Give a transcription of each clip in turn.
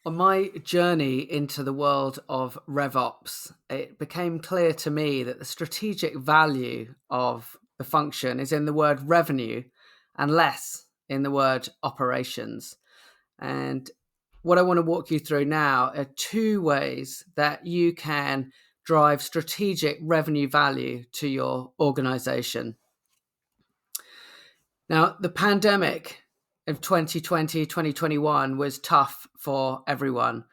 On my journey into the world of RevOps, it became clear to me that the strategic value of the function is in the word revenue and less in the word operations. And what I want to walk you through now are two ways that you can drive strategic revenue value to your organization. Now, the pandemic of 2020, 2021 was tough for everyone.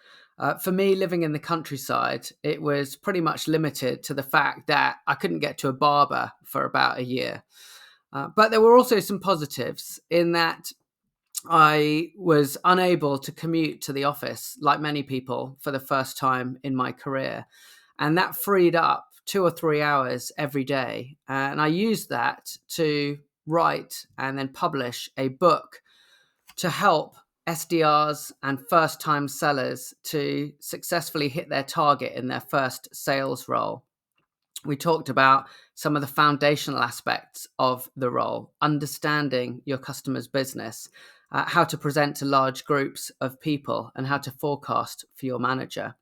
For me, living in the countryside, it was pretty much limited to the fact that I couldn't get to a barber for about a year. But there were also some positives in that I was unable to commute to the office like many people for the first time in my career. And that freed up 2 or 3 hours every day. And I used that to write and then publish a book to help SDRs and first time sellers to successfully hit their target in their first sales role. We talked about some of the foundational aspects of the role, understanding your customer's business, how to present to large groups of people, and how to forecast for your manager.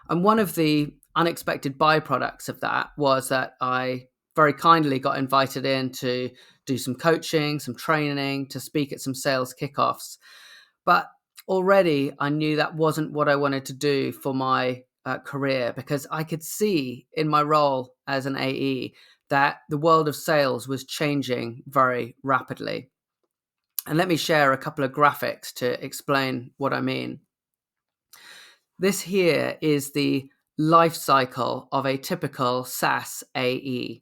And one of the unexpected byproducts of that was that I very kindly got invited in to do some coaching, some training, to speak at some sales kickoffs. But already I knew that wasn't what I wanted to do for my career, because I could see in my role as an AE that the world of sales was changing very rapidly. And let me share a couple of graphics to explain what I mean. This here is the life cycle of a typical SaaS AE.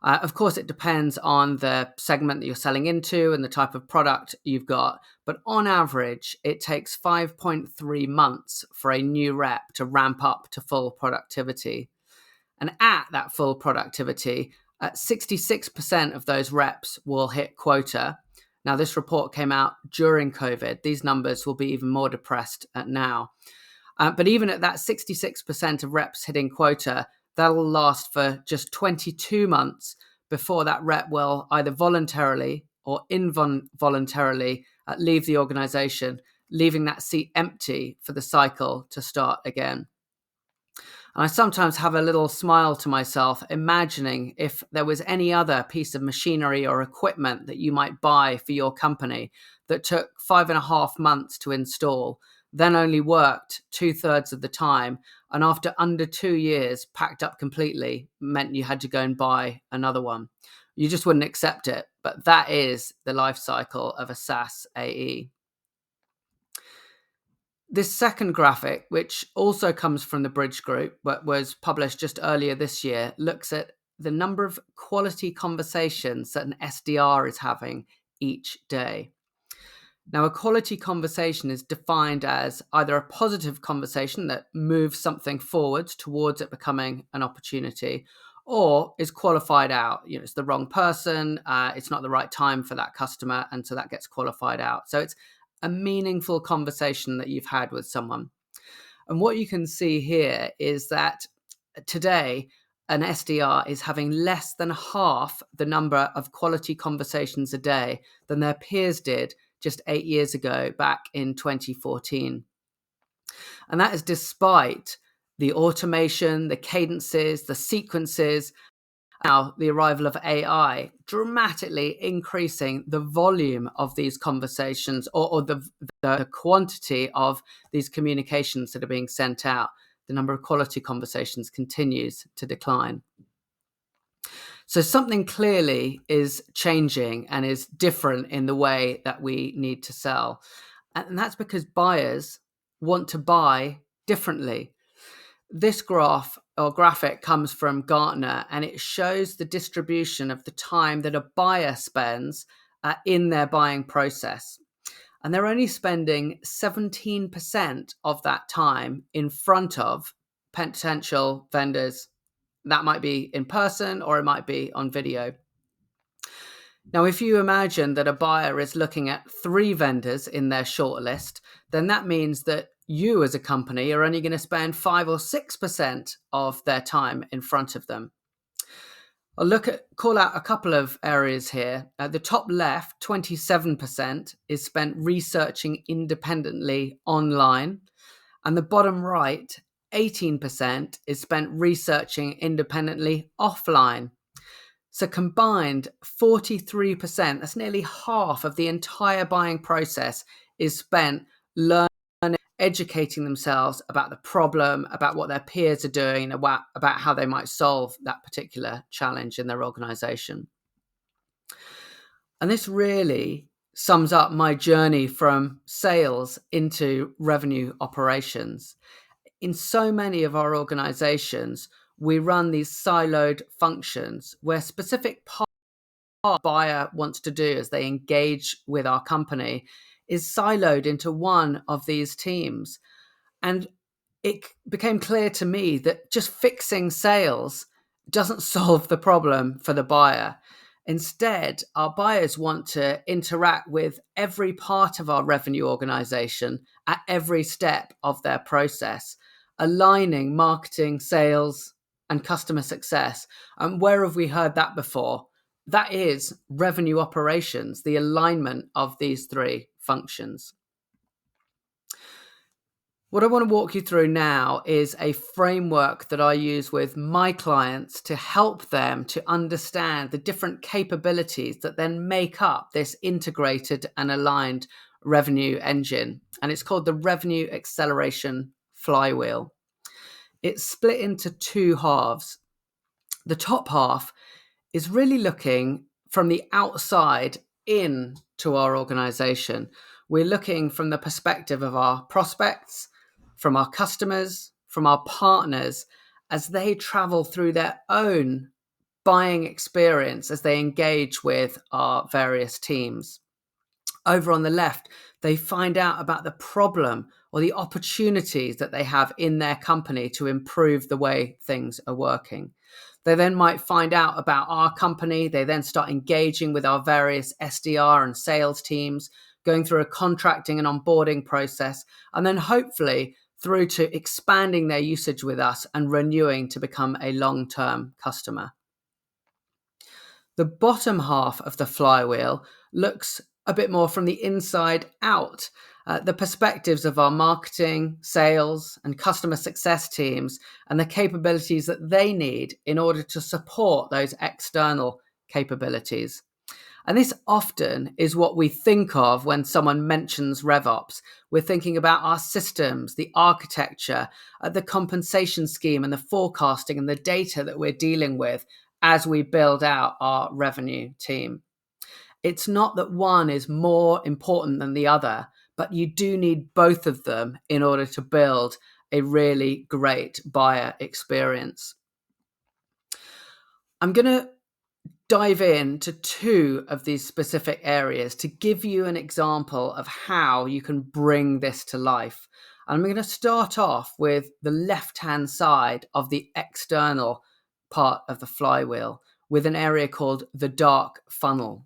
Of course, it depends on the segment that you're selling into and the type of product you've got. But on average, it takes 5.3 months for a new rep to ramp up to full productivity. And at that full productivity, 66% of those reps will hit quota. Now, this report came out during COVID. These numbers will be even more depressed now. But even at that 66% of reps hitting quota, that will last for just 22 months before that rep will either voluntarily or involuntarily leave the organization, leaving that seat empty for the cycle to start again. And I sometimes have a little smile to myself, imagining if there was any other piece of machinery or equipment that you might buy for your company that took 5.5 months to install, then only worked 2/3 of the time, and after under 2 years packed up completely, meant you had to go and buy another one. You just wouldn't accept it, but that is the life cycle of a SaaS AE. This second graphic, which also comes from the Bridge Group, but was published just earlier this year, looks at the number of quality conversations that an SDR is having each day. Now, a quality conversation is defined as either a positive conversation that moves something forward towards it becoming an opportunity, or is qualified out. It's the wrong person, it's not the right time for that customer, and so that gets qualified out. So it's a meaningful conversation that you've had with someone. And what you can see here is that today, an SDR is having less than half the number of quality conversations a day than their peers did just 8 years ago, back in 2014. And that is despite the automation, the cadences, the sequences, now the arrival of AI dramatically increasing the volume of these conversations, or the quantity of these communications that are being sent out. The number of quality conversations continues to decline. So something clearly is changing and is different in the way that we need to sell. And that's because buyers want to buy differently. This graph or graphic comes from Gartner, and it shows the distribution of the time that a buyer spends in their buying process. And they're only spending 17% of that time in front of potential vendors. That might be in person or it might be on video. Now, if you imagine that a buyer is looking at 3 vendors in their shortlist, then that means that you as a company are only going to spend 5 or 6% of their time in front of them. Call out a couple of areas here. At the top left, 27% is spent researching independently online. And the bottom right, 18% is spent researching independently offline. So combined, 43%, that's nearly half of the entire buying process, is spent learning, educating themselves about the problem, about what their peers are doing, about how they might solve that particular challenge in their organization. And this really sums up my journey from sales into revenue operations. In so many of our organizations, we run these siloed functions where specific part our buyer wants to do as they engage with our company is siloed into one of these teams. And it became clear to me that just fixing sales doesn't solve the problem for the buyer. Instead, our buyers want to interact with every part of our revenue organization at every step of their process, aligning marketing, sales, and customer success. And where have we heard that before? That is revenue operations, the alignment of these three functions. What I want to walk you through now is a framework that I use with my clients to help them to understand the different capabilities that then make up this integrated and aligned revenue engine. And it's called the Revenue Acceleration Flywheel. It's split into two halves. The top half is really looking from the outside in to our organization. We're looking from the perspective of our prospects, from our customers, from our partners, as they travel through their own buying experience as they engage with our various teams. Over on the left, they find out about the problem or the opportunities that they have in their company to improve the way things are working. They then might find out about our company. They then start engaging with our various SDR and sales teams, going through a contracting and onboarding process, and then hopefully through to expanding their usage with us and renewing to become a long-term customer. The bottom half of the flywheel looks a bit more from the inside out. The perspectives of our marketing, sales, and customer success teams and the capabilities that they need in order to support those external capabilities. And this often is what we think of when someone mentions RevOps. We're thinking about our systems, the architecture, the compensation scheme, and the forecasting and the data that we're dealing with as we build out our revenue team. It's not that one is more important than the other, but you do need both of them in order to build a really great buyer experience. I'm going to dive into two of these specific areas to give you an example of how you can bring this to life. And I'm going to start off with the left-hand side of the external part of the flywheel with an area called the dark funnel.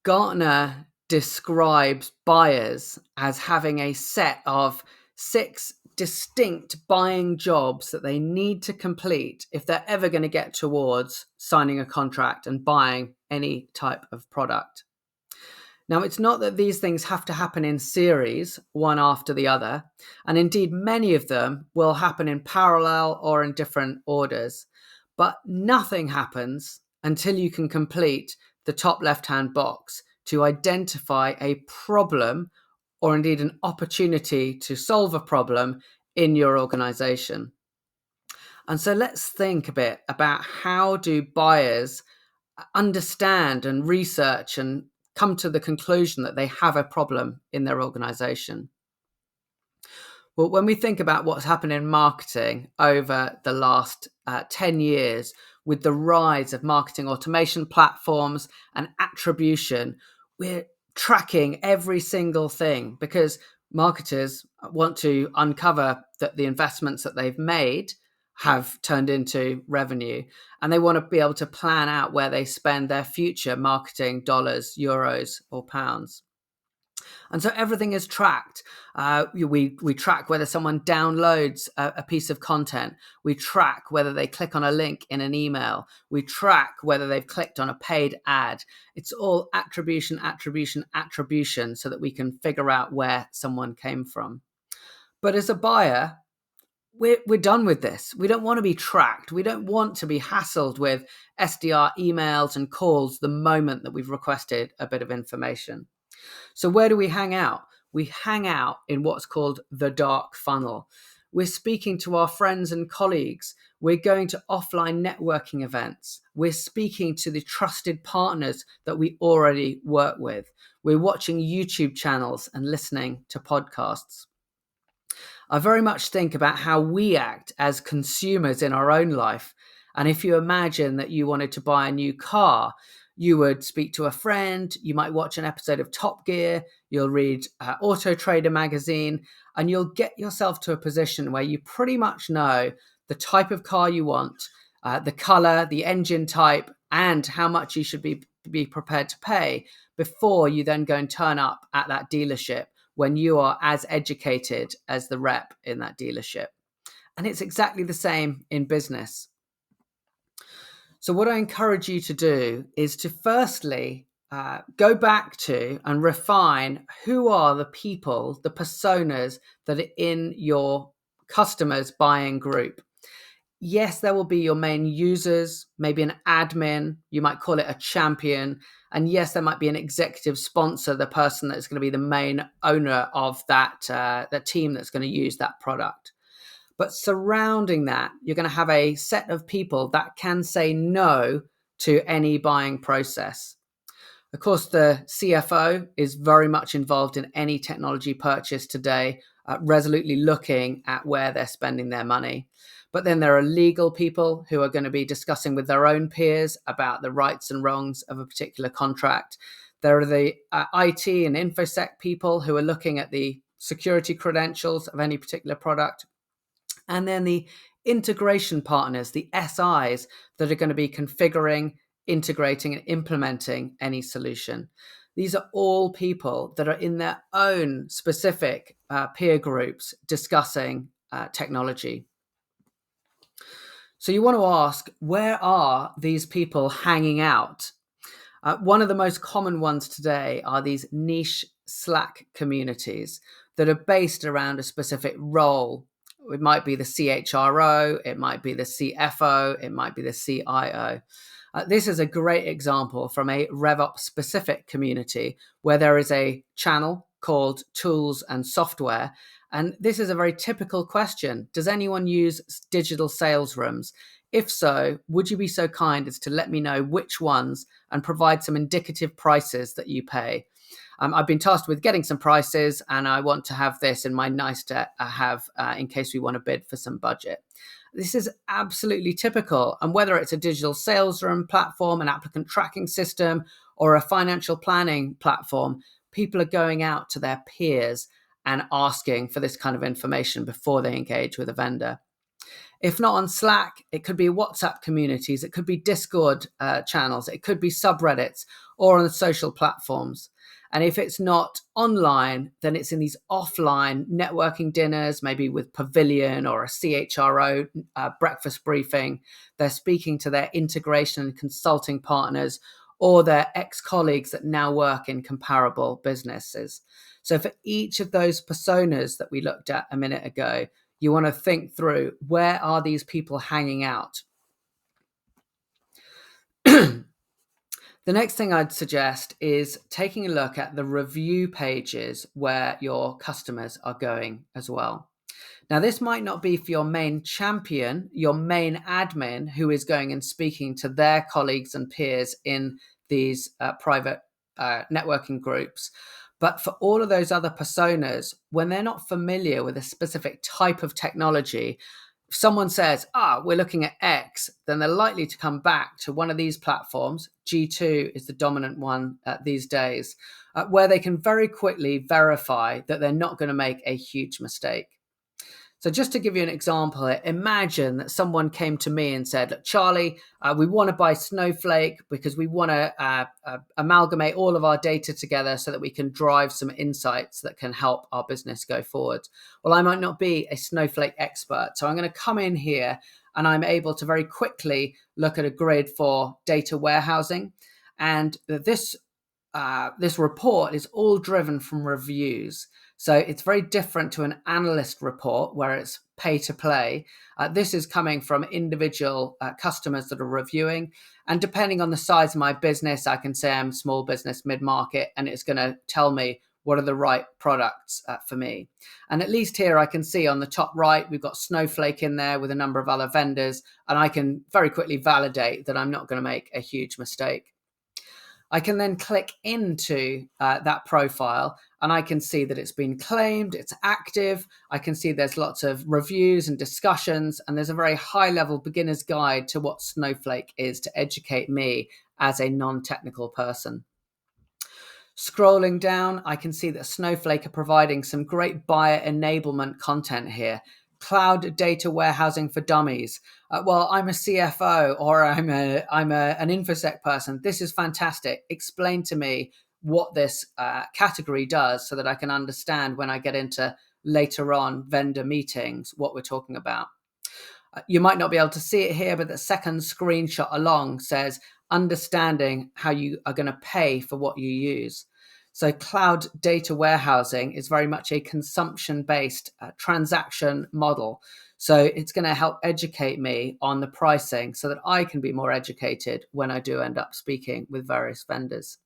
Gartner describes buyers as having a set of 6 distinct buying jobs that they need to complete if they're ever going to get towards signing a contract and buying any type of product. Now, it's not that these things have to happen in series, one after the other, and indeed many of them will happen in parallel or in different orders, but nothing happens until you can complete the top left-hand box to identify a problem or indeed an opportunity to solve a problem in your organization. And so let's think a bit about how do buyers understand and research and come to the conclusion that they have a problem in their organization. Well, when we think about what's happened in marketing over the last 10 years with the rise of marketing automation platforms and attribution, we're tracking every single thing because marketers want to uncover that the investments that they've made have turned into revenue, and they want to be able to plan out where they spend their future marketing dollars, euros, or pounds. And so everything is tracked. We track whether someone downloads a piece of content. We track whether they click on a link in an email. We track whether they've clicked on a paid ad. It's all attribution, attribution, attribution, so that we can figure out where someone came from. But as a buyer, we're done with this. We don't want to be tracked. We don't want to be hassled with SDR emails and calls the moment that we've requested a bit of information. So where do we hang out? We hang out in what's called the dark funnel. We're speaking to our friends and colleagues. We're going to offline networking events. We're speaking to the trusted partners that we already work with. We're watching YouTube channels and listening to podcasts. I very much think about how we act as consumers in our own life. And if you imagine that you wanted to buy a new car, you would speak to a friend, you might watch an episode of Top Gear, you'll read Auto Trader magazine, and you'll get yourself to a position where you pretty much know the type of car you want, the color, the engine type, and how much you should be prepared to pay before you then go and turn up at that dealership when you are as educated as the rep in that dealership. And it's exactly the same in business. So what I encourage you to do is to firstly go back to and refine who are the people, the personas that are in your customers' buying group. Yes, there will be your main users, maybe an admin, you might call it a champion. And yes, there might be an executive sponsor, the person that's going to be the main owner of that team that's going to use that product. But surrounding that, you're going to have a set of people that can say no to any buying process. Of course, the CFO is very much involved in any technology purchase today, resolutely looking at where they're spending their money. But then there are legal people who are going to be discussing with their own peers about the rights and wrongs of a particular contract. There are the IT and InfoSec people who are looking at the security credentials of any particular product. And then the integration partners, the SIs that are going to be configuring, integrating, and implementing any solution. These are all people that are in their own specific peer groups discussing technology. So you want to ask, where are these people hanging out? One of the most common ones today are these niche Slack communities that are based around a specific role. It might be the CHRO, it might be the CFO, it might be the CIO. This is a great example from a RevOps specific community where there is a channel called Tools and Software. And this is a very typical question. Does anyone use digital sales rooms? If so, would you be so kind as to let me know which ones and provide some indicative prices that you pay? I've been tasked with getting some prices and I want to have this in my nice to have in case we want to bid for some budget. This is absolutely typical. And whether it's a digital sales room platform, an applicant tracking system, or a financial planning platform, people are going out to their peers and asking for this kind of information before they engage with a vendor. If not on Slack, it could be WhatsApp communities, it could be Discord channels, it could be subreddits or on the social platforms. And if it's not online, then it's in these offline networking dinners, maybe with Pavilion or a CHRO breakfast briefing. They're speaking to their integration and consulting partners or their ex-colleagues that now work in comparable businesses. So for each of those personas that we looked at a minute ago, you want to think through, where are these people hanging out? The next thing I'd suggest is taking a look at the review pages where your customers are going as well. Now, this might not be for your main champion, your main admin, who is going and speaking to their colleagues and peers in these private networking groups. But for all of those other personas, when they're not familiar with a specific type of technology, if someone says, we're looking at X, then they're likely to come back to one of these platforms. G2 is the dominant one these days, where they can very quickly verify that they're not going to make a huge mistake. So just to give you an example here, imagine that someone came to me and said, look, Charlie, we want to buy Snowflake because we want to amalgamate all of our data together so that we can drive some insights that can help our business go forward. Well, I might not be a Snowflake expert, so I'm going to come in here and I'm able to very quickly look at a grid for data warehousing. And this report is all driven from reviews. So it's very different to an analyst report where it's pay to play. This is coming from individual customers that are reviewing. And depending on the size of my business, I can say I'm small business, mid-market, and it's going to tell me what are the right products for me. And at least here I can see on the top right, we've got Snowflake in there with a number of other vendors, and I can very quickly validate that I'm not going to make a huge mistake. I can then click into that profile and I can see that it's been claimed, it's active. I can see there's lots of reviews and discussions, and there's a very high level beginner's guide to what Snowflake is to educate me as a non-technical person. Scrolling down, I can see that Snowflake are providing some great buyer enablement content here. Cloud data warehousing for dummies. Well, I'm a CFO or I'm an infosec person. This is fantastic. Explain to me what this category does so that I can understand when I get into later on vendor meetings what we're talking about. You might not be able to see it here, but the second screenshot along says understanding how you are going to pay for what you use. So cloud data warehousing is very much a consumption-based transaction model. So it's going to help educate me on the pricing so that I can be more educated when I do end up speaking with various vendors.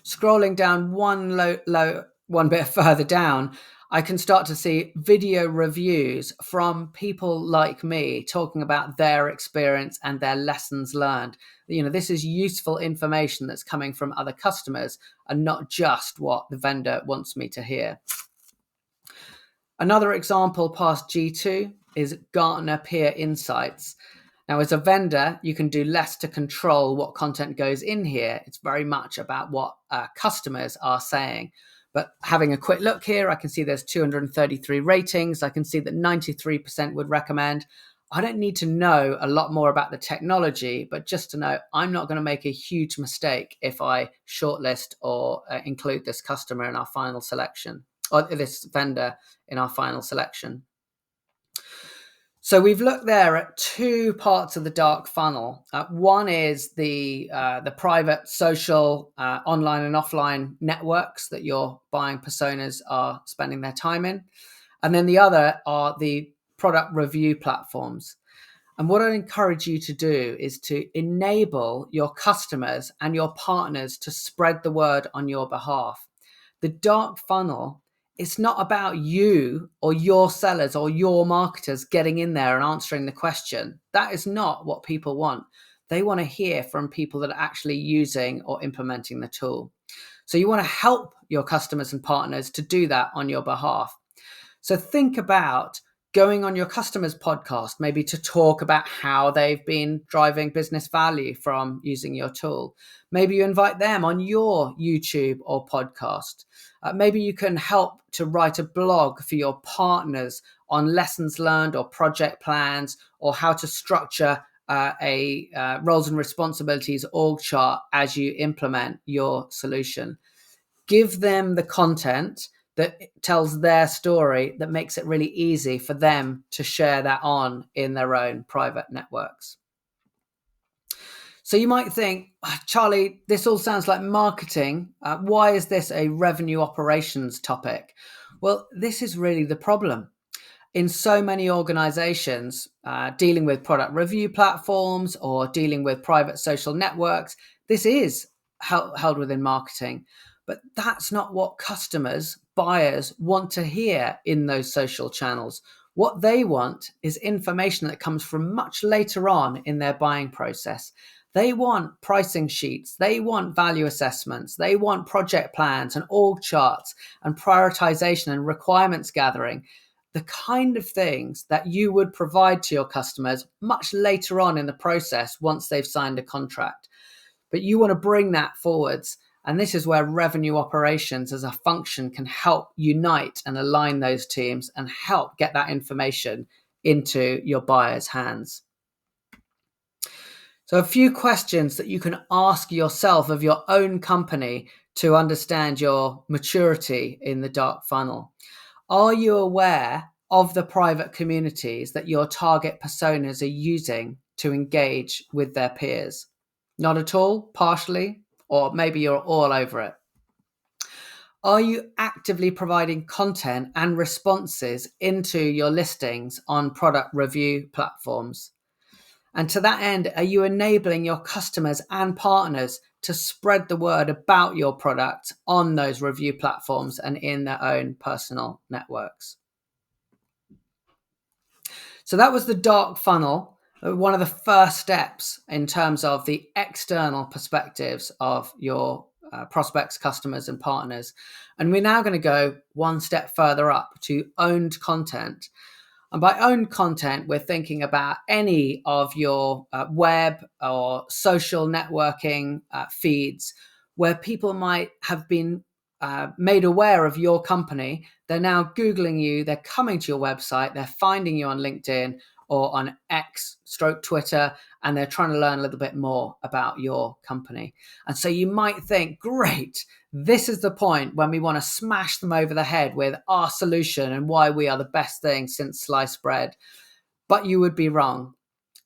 Scrolling down one bit further down, I can start to see video reviews from people like me talking about their experience and their lessons learned. This is useful information that's coming from other customers and not just what the vendor wants me to hear. Another example past G2 is Gartner Peer Insights. Now, as a vendor, you can do less to control what content goes in here. It's very much about what customers are saying. But having a quick look here, I can see there's 233 ratings. I can see that 93% would recommend. I don't need to know a lot more about the technology, but just to know I'm not going to make a huge mistake if I shortlist or include this customer in our final selection, or this vendor in our final selection. So we've looked there at two parts of the dark funnel. One is the private, social, online and offline networks that your buying personas are spending their time in. And then the other are the product review platforms. And what I encourage you to do is to enable your customers and your partners to spread the word on your behalf. The dark funnel, it's not about you or your sellers or your marketers getting in there and answering the question. That is not what people want. They want to hear from people that are actually using or implementing the tool. So you want to help your customers and partners to do that on your behalf. So think about going on your customers' podcast, maybe to talk about how they've been driving business value from using your tool. Maybe you invite them on your YouTube or podcast. Maybe you can help to write a blog for your partners on lessons learned or project plans, or how to structure a roles and responsibilities org chart as you implement your solution. Give them the content that tells their story, that makes it really easy for them to share that on in their own private networks. So you might think, Charlie, this all sounds like marketing. Why is this a revenue operations topic? Well, this is really the problem. In so many organizations dealing with product review platforms or dealing with private social networks, this is held within marketing. But that's not what customers, buyers want to hear in those social channels. What they want is information that comes from much later on in their buying process. They want pricing sheets, they want value assessments, they want project plans and org charts and prioritization and requirements gathering. The kind of things that you would provide to your customers much later on in the process once they've signed a contract. But you want to bring that forwards And this is where revenue operations as a function can help unite and align those teams and help get that information into your buyers' hands. So a few questions that you can ask yourself of your own company to understand your maturity in the dark funnel. Are you aware of the private communities that your target personas are using to engage with their peers? Not at all, partially, or maybe you're all over it. Are you actively providing content and responses into your listings on product review platforms? And to that end, are you enabling your customers and partners to spread the word about your product on those review platforms and in their own personal networks? So that was the dark funnel, one of the first steps in terms of the external perspectives of your prospects, customers, and partners. And we're now going to go one step further up to owned content. And by owned content, we're thinking about any of your web or social networking feeds where people might have been made aware of your company. They're now Googling you, they're coming to your website, they're finding you on LinkedIn or on X stroke Twitter, and they're trying to learn a little bit more about your company. And so you might think, great, this is the point when we want to smash them over the head with our solution and why we are the best thing since sliced bread. But you would be wrong.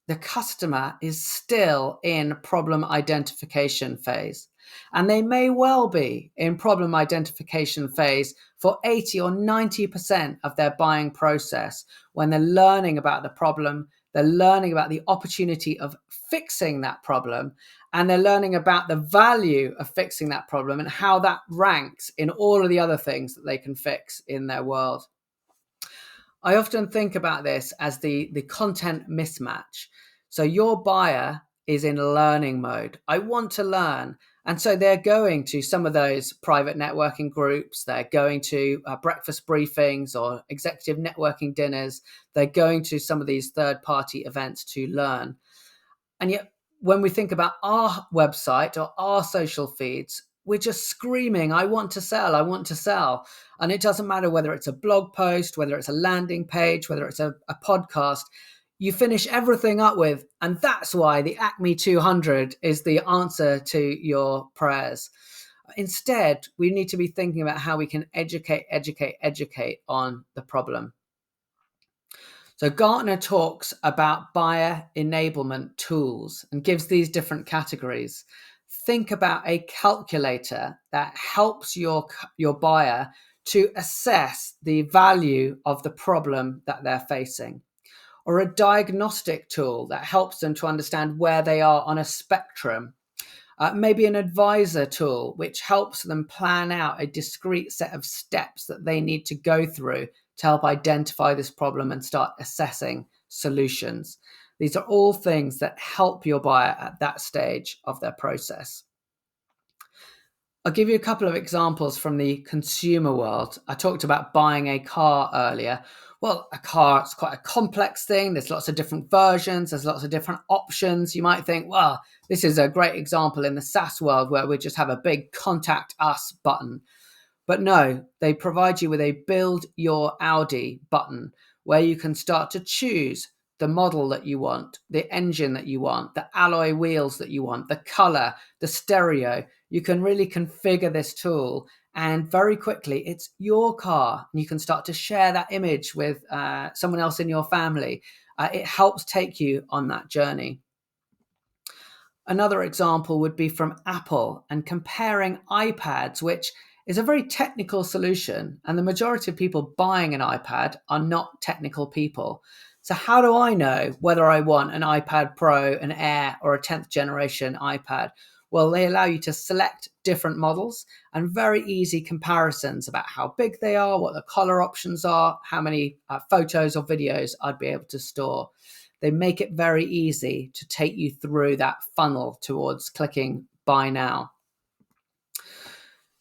The customer is still in problem identification phase. And they may well be in problem identification phase for 80 or 90% of their buying process when they're learning about the problem, they're learning about the opportunity of fixing that problem, and they're learning about the value of fixing that problem and how that ranks in all of the other things that they can fix in their world. I often think about this as the content mismatch. So your buyer is in learning mode. I want to learn. And so they're going to some of those private networking groups. They're going to breakfast briefings or executive networking dinners. They're going to some of these third-party events to learn. And yet, when we think about our website or our social feeds, we're just screaming, I want to sell, I want to sell. And it doesn't matter whether it's a blog post, whether it's a landing page, whether it's a podcast, you finish everything up with, and that's why the Acme 200 is the answer to your prayers. Instead, we need to be thinking about how we can educate on the problem. So Gartner talks about buyer enablement tools and gives these different categories. Think about a calculator that helps your buyer to assess the value of the problem that they're facing, or a diagnostic tool that helps them to understand where they are on a spectrum. Maybe an advisor tool, which helps them plan out a discrete set of steps that they need to go through to help identify this problem and start assessing solutions. These are all things that help your buyer at that stage of their process. I'll give you a couple of examples from the consumer world. I talked about buying a car earlier. Well, a car is quite a complex thing. There's lots of different versions. There's lots of different options. You might think, well, this is a great example in the SaaS world where we just have a big contact us button. But no, they provide you with a build your Audi button where you can start to choose the model that you want, the engine that you want, the alloy wheels that you want, the color, the stereo. You can really configure this tool, and very quickly it's your car, and you can start to share that image with someone else in your family. It helps take you on that journey. Another example would be from Apple and comparing iPads, which is a very technical solution, and the majority of people buying an iPad are not technical people. So how do I know whether I want an iPad Pro, an Air, or a 10th generation iPad? Well, they allow you to select different models and very easy comparisons about how big they are, what the color options are, how many photos or videos I'd be able to store. They make it very easy to take you through that funnel towards clicking buy now.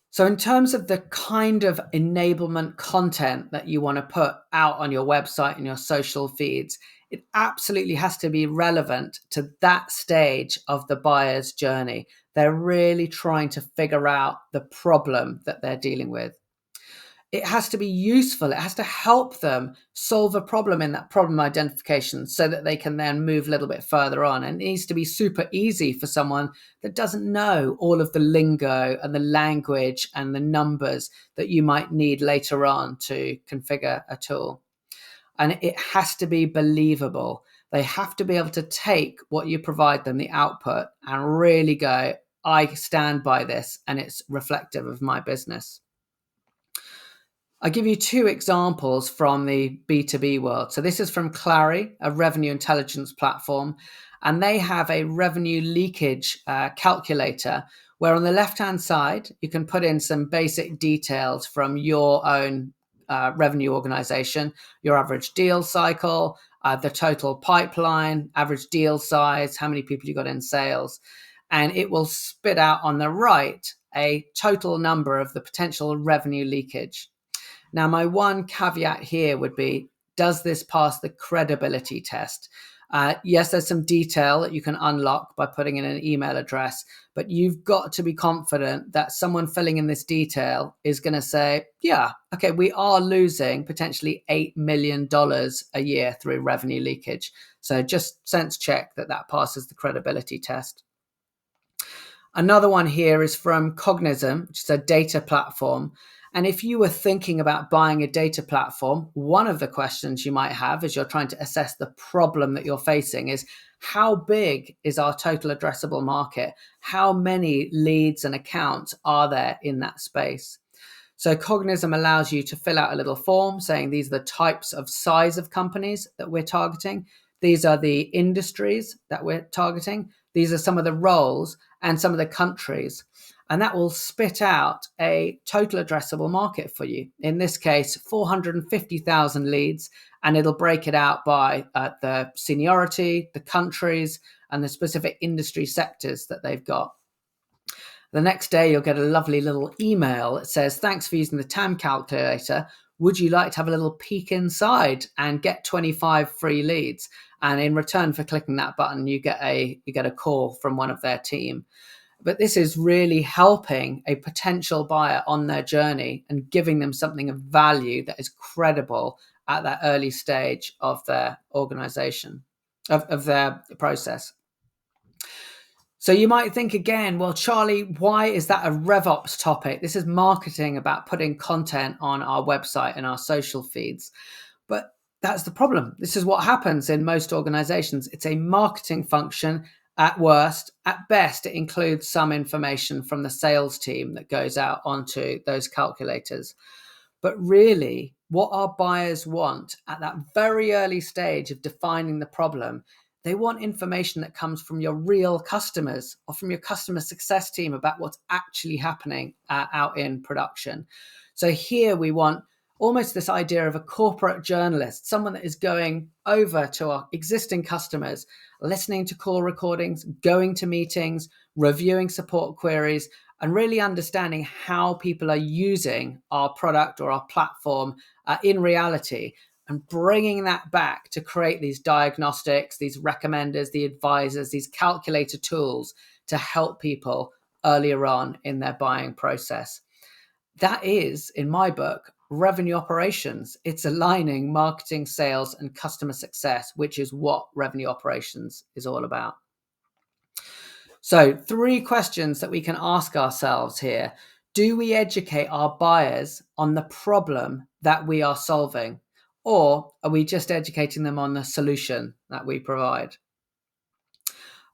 So in terms of the kind of enablement content that you want to put out on your website and your social feeds, it absolutely has to be relevant to that stage of the buyer's journey. They're really trying to figure out the problem that they're dealing with. It has to be useful. It has to help them solve a problem in that problem identification so that they can then move a little bit further on. And it needs to be super easy for someone that doesn't know all of the lingo and the language and the numbers that you might need later on to configure a tool. And it has to be believable. They have to be able to take what you provide them, the output, and really go, I stand by this and it's reflective of my business. I'll give you two examples from the B2B world. So this is from Clary, a revenue intelligence platform, and they have a revenue leakage calculator where on the left-hand side, you can put in some basic details from your own revenue organization, your average deal cycle, the total pipeline, average deal size, how many people you got in sales. And it will spit out on the right a total number of the potential revenue leakage. Now, my one caveat here would be, does this pass the credibility test? Yes, there's some detail that you can unlock by putting in an email address, but you've got to be confident that someone filling in this detail is going to say, yeah, okay, we are losing potentially $8 million a year through revenue leakage. So just sense check that that passes the credibility test. Another one here is from Cognism, which is a data platform. And if you were thinking about buying a data platform, one of the questions you might have as you're trying to assess the problem that you're facing is, how big is our total addressable market? How many leads and accounts are there in that space? So Cognism allows you to fill out a little form saying these are the types of size of companies that we're targeting. These are the industries that we're targeting. These are some of the roles and some of the countries. And that will spit out a total addressable market for you. In this case, 450,000 leads, and it'll break it out by the seniority, the countries, and the specific industry sectors that they've got. The next day, you'll get a lovely little email that says, thanks for using the TAM calculator. Would you like to have a little peek inside and get 25 free leads? And in return for clicking that button, you get a call from one of their team. But this is really helping a potential buyer on their journey and giving them something of value that is credible at that early stage of their organization, of their process. So you might think again, well, Charlie, why is that a RevOps topic? This is marketing about putting content on our website and our social feeds. But that's the problem. This is what happens in most organizations. It's a marketing function. At worst, at best, it includes some information from the sales team that goes out onto those calculators. But really, what our buyers want at that very early stage of defining the problem, they want information that comes from your real customers or from your customer success team about what's actually happening out in production. So here we want almost this idea of a corporate journalist, someone that is going over to our existing customers, listening to call recordings, going to meetings, reviewing support queries, and really understanding how people are using our product or our platform in reality, and bringing that back to create these diagnostics, these recommenders, the advisors, these calculator tools to help people earlier on in their buying process. That is, in my book, revenue operations. It's aligning marketing, sales, and customer success, which is what revenue operations is all about. So 3 questions that we can ask ourselves here. Do we educate our buyers on the problem that we are solving? Or are we just educating them on the solution that we provide?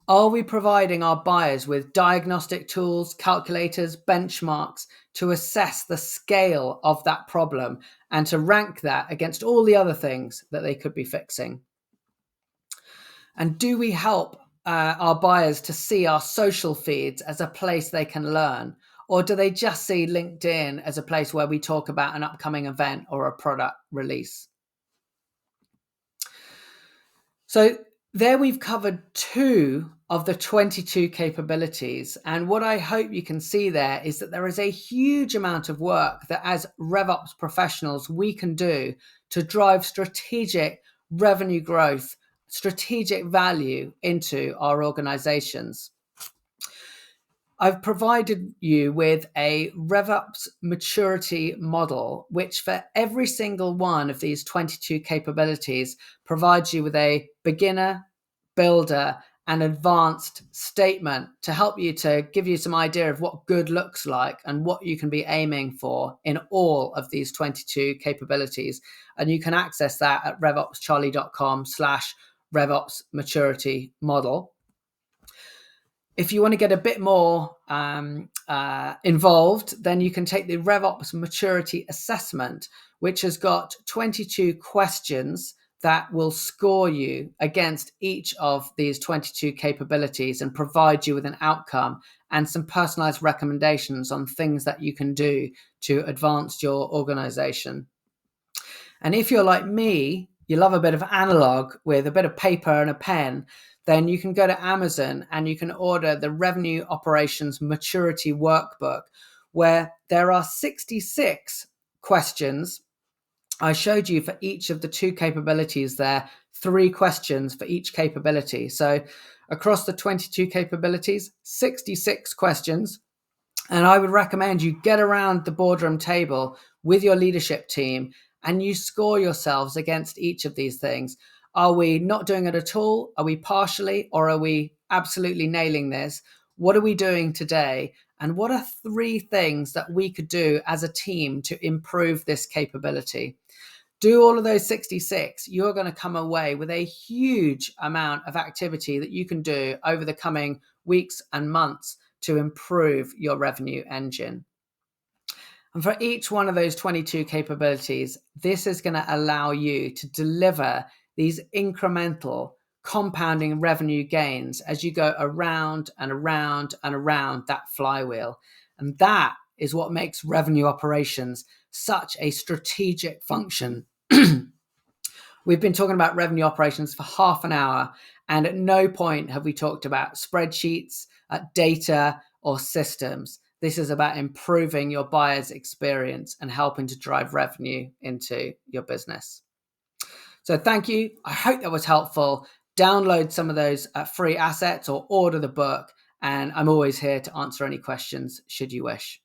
Are we providing our buyers with diagnostic tools, calculators, benchmarks to assess the scale of that problem and to rank that against all the other things that they could be fixing? And do we help our buyers to see our social feeds as a place they can learn? Or do they just see LinkedIn as a place where we talk about an upcoming event or a product release? So there we've covered 2 of the 22 capabilities. And what I hope you can see there is that there is a huge amount of work that as RevOps professionals we can do to drive strategic revenue growth, strategic value into our organizations. I've provided you with a RevOps maturity model, which for every single one of these 22 capabilities provides you with a beginner, builder, and advanced statement to help you to give you some idea of what good looks like and what you can be aiming for in all of these 22 capabilities. And you can access that at RevOpsCharlie.com/RevOps maturity model. If you want to get a bit more involved, then you can take the RevOps maturity assessment, which has got 22 questions that will score you against each of these 22 capabilities and provide you with an outcome and some personalized recommendations on things that you can do to advance your organization. And if you're like me, you love a bit of analog with a bit of paper and a pen, then you can go to Amazon and you can order the Revenue Operations Maturity Workbook, where there are 66 questions. I showed you for each of the 2 capabilities there, 3 questions for each capability. So across the 22 capabilities, 66 questions. And I would recommend you get around the boardroom table with your leadership team and you score yourselves against each of these things. Are we not doing it at all? Are we partially? Or are we absolutely nailing this? What are we doing today? And what are 3 things that we could do as a team to improve this capability? Do all of those 66, you're going to come away with a huge amount of activity that you can do over the coming weeks and months to improve your revenue engine. And for each one of those 22 capabilities, this is going to allow you to deliver these incremental compounding revenue gains as you go around and around and around that flywheel. And that is what makes revenue operations such a strategic function. We've been talking about revenue operations for half an hour, and at no point have we talked about spreadsheets, data, or systems. This is about improving your buyer's experience and helping to drive revenue into your business. So thank you. I hope that was helpful. Download some of those free assets or order the book. And I'm always here to answer any questions should you wish.